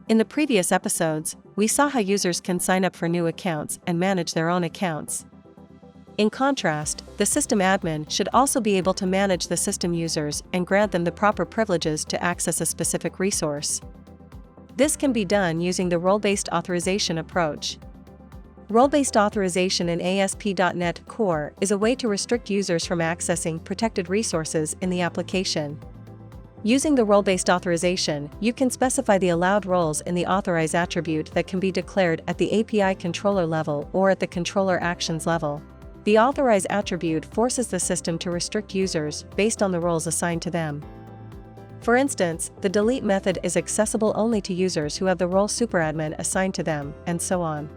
In the previous episodes, we saw how users can sign up for new accounts and manage their own accounts. In contrast, the system admin should also be able to manage the system users and grant them the proper privileges to access a specific resource. This can be done using the role-based authorization approach. Role-based authorization in ASP.NET Core is a way to restrict users from accessing protected resources in the application. Using the role-based authorization, you can specify the allowed roles in the authorize attribute that can be declared at the API controller level or at the controller actions level. The authorize attribute forces the system to restrict users based on the roles assigned to them. For instance, the delete method is accessible only to users who have the role superadmin assigned to them, and so on.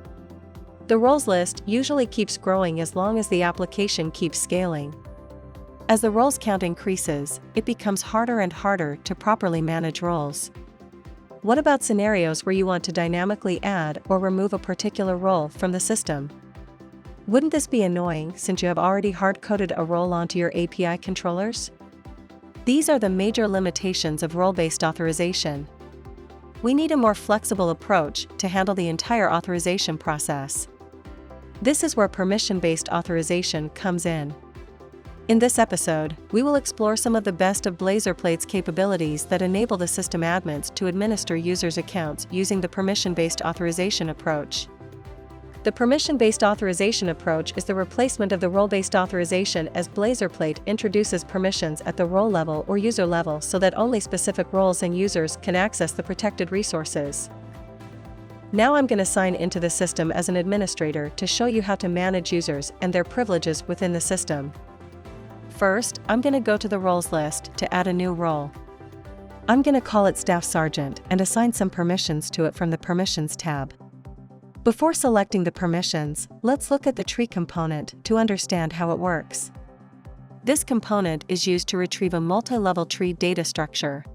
The roles list usually keeps growing as long as the application keeps scaling. As the roles count increases, it becomes harder and harder to properly manage roles. What about scenarios where you want to dynamically add or remove a particular role from the system? Wouldn't this be annoying since you have already hard-coded a role onto your API controllers? These are the major limitations of role-based authorization. We need a more flexible approach to handle the entire authorization process. This is where permission-based authorization comes in. In this episode, we will explore some of the best of BlazorPlate's capabilities that enable the system admins to administer users' accounts using the permission-based authorization approach. The permission-based authorization approach is the replacement of the role-based authorization, as BlazorPlate introduces permissions at the role level or user level so that only specific roles and users can access the protected resources. Now I'm going to sign into the system as an administrator to show you how to manage users and their privileges within the system. First, I'm going to go to the roles list to add a new role. I'm going to call it Staff Sergeant and assign some permissions to it from the Permissions tab. Before selecting the permissions, let's look at the tree component to understand how it works. This component is used to retrieve a multi-level tree data structure.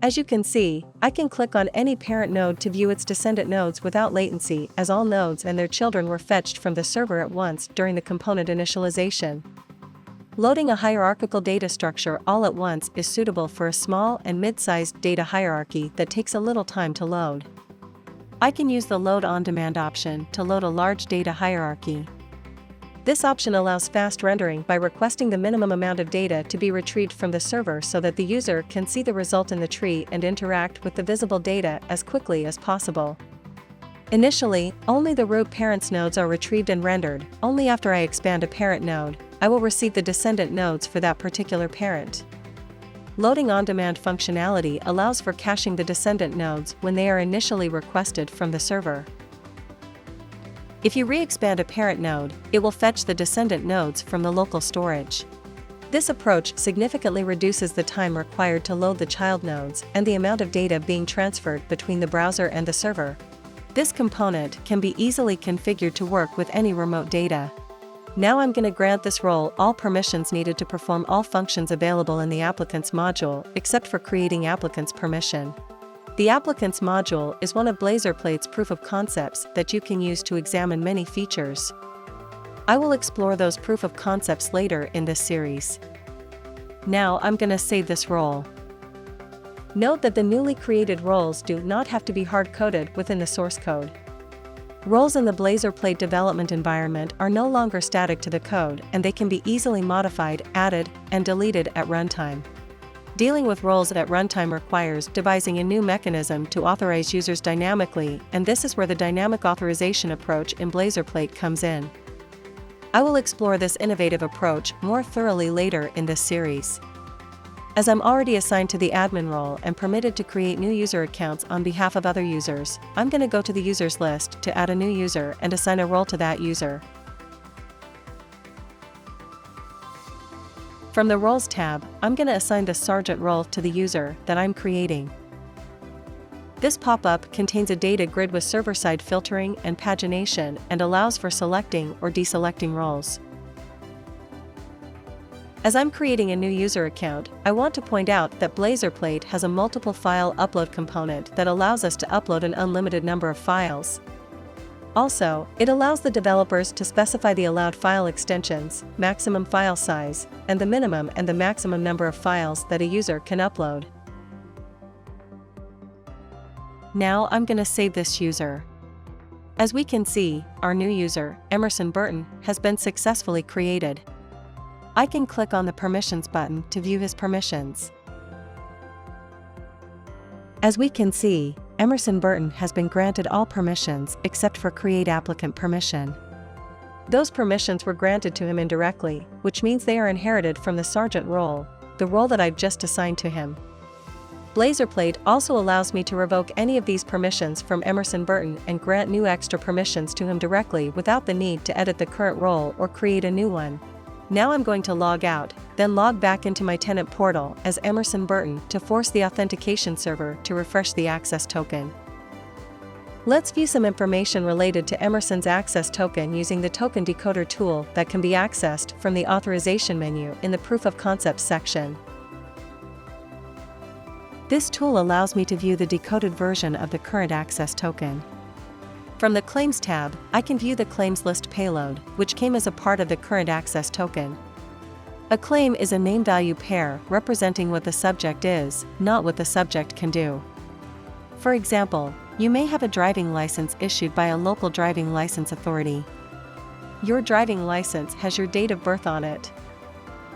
As you can see, I can click on any parent node to view its descendant nodes without latency, as all nodes and their children were fetched from the server at once during the component initialization. Loading a hierarchical data structure all at once is suitable for a small and mid-sized data hierarchy that takes a little time to load. I can use the Load on Demand option to load a large data hierarchy. This option allows fast rendering by requesting the minimum amount of data to be retrieved from the server so that the user can see the result in the tree and interact with the visible data as quickly as possible. Initially, only the root parents nodes are retrieved and rendered. Only after I expand a parent node, I will receive the descendant nodes for that particular parent. Loading on-demand functionality allows for caching the descendant nodes when they are initially requested from the server. If you re-expand a parent node, it will fetch the descendant nodes from the local storage. This approach significantly reduces the time required to load the child nodes and the amount of data being transferred between the browser and the server. This component can be easily configured to work with any remote data. Now I'm going to grant this role all permissions needed to perform all functions available in the Applicants module, except for creating applicants permission. The Applicants module is one of BlazorPlate's proof of concepts that you can use to examine many features. I will explore those proof of concepts later in this series. Now I'm going to save this role. Note that the newly created roles do not have to be hard-coded within the source code. Roles in the BlazorPlate development environment are no longer static to the code, and they can be easily modified, added, and deleted at runtime. Dealing with roles at runtime requires devising a new mechanism to authorize users dynamically, and this is where the dynamic authorization approach in BlazorPlate comes in. I will explore this innovative approach more thoroughly later in this series. As I'm already assigned to the admin role and permitted to create new user accounts on behalf of other users, I'm going to go to the users list to add a new user and assign a role to that user. From the Roles tab, I'm going to assign the Sergeant role to the user that I'm creating. This pop-up contains a data grid with server-side filtering and pagination and allows for selecting or deselecting roles. As I'm creating a new user account, I want to point out that BlazorPlate has a multiple file upload component that allows us to upload an unlimited number of files. Also, it allows the developers to specify the allowed file extensions, maximum file size, and the minimum and the maximum number of files that a user can upload. Now I'm going to save this user. As we can see, our new user, Emerson Burton, has been successfully created. I can click on the Permissions button to view his permissions. As we can see, Emerson Burton has been granted all permissions except for Create Applicant permission. Those permissions were granted to him indirectly, which means they are inherited from the Sergeant role, the role that I've just assigned to him. BlazorPlate also allows me to revoke any of these permissions from Emerson Burton and grant new extra permissions to him directly without the need to edit the current role or create a new one. Now I'm going to log out, then log back into my tenant portal as Emerson Burton to force the authentication server to refresh the access token. Let's view some information related to Emerson's access token using the token decoder tool that can be accessed from the authorization menu in the Proof of Concept section. This tool allows me to view the decoded version of the current access token. From the Claims tab, I can view the claims list payload, which came as a part of the current access token. A claim is a name-value pair representing what the subject is, not what the subject can do. For example, you may have a driving license issued by a local driving license authority. Your driving license has your date of birth on it.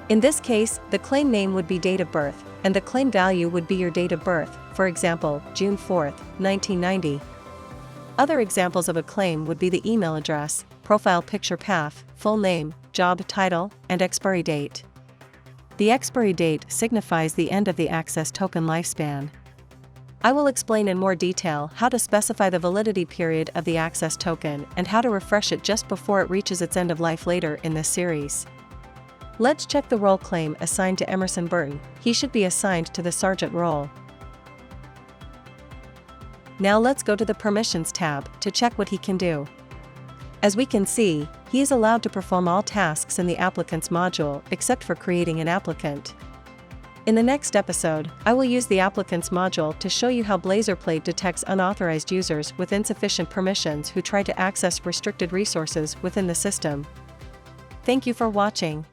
In this case, the claim name would be date of birth, and the claim value would be your date of birth, for example, June 4, 1990. Other examples of a claim would be the email address, profile picture path, full name, job title, and expiry date. The expiry date signifies the end of the access token lifespan. I will explain in more detail how to specify the validity period of the access token and how to refresh it just before it reaches its end of life later in this series. Let's check the role claim assigned to Emerson Burton. He should be assigned to the Sergeant role. Now let's go to the Permissions tab to check what he can do. As we can see, he is allowed to perform all tasks in the Applicants module except for creating an applicant. In the next episode, I will use the Applicants module to show you how BlazorPlate detects unauthorized users with insufficient permissions who try to access restricted resources within the system. Thank you for watching.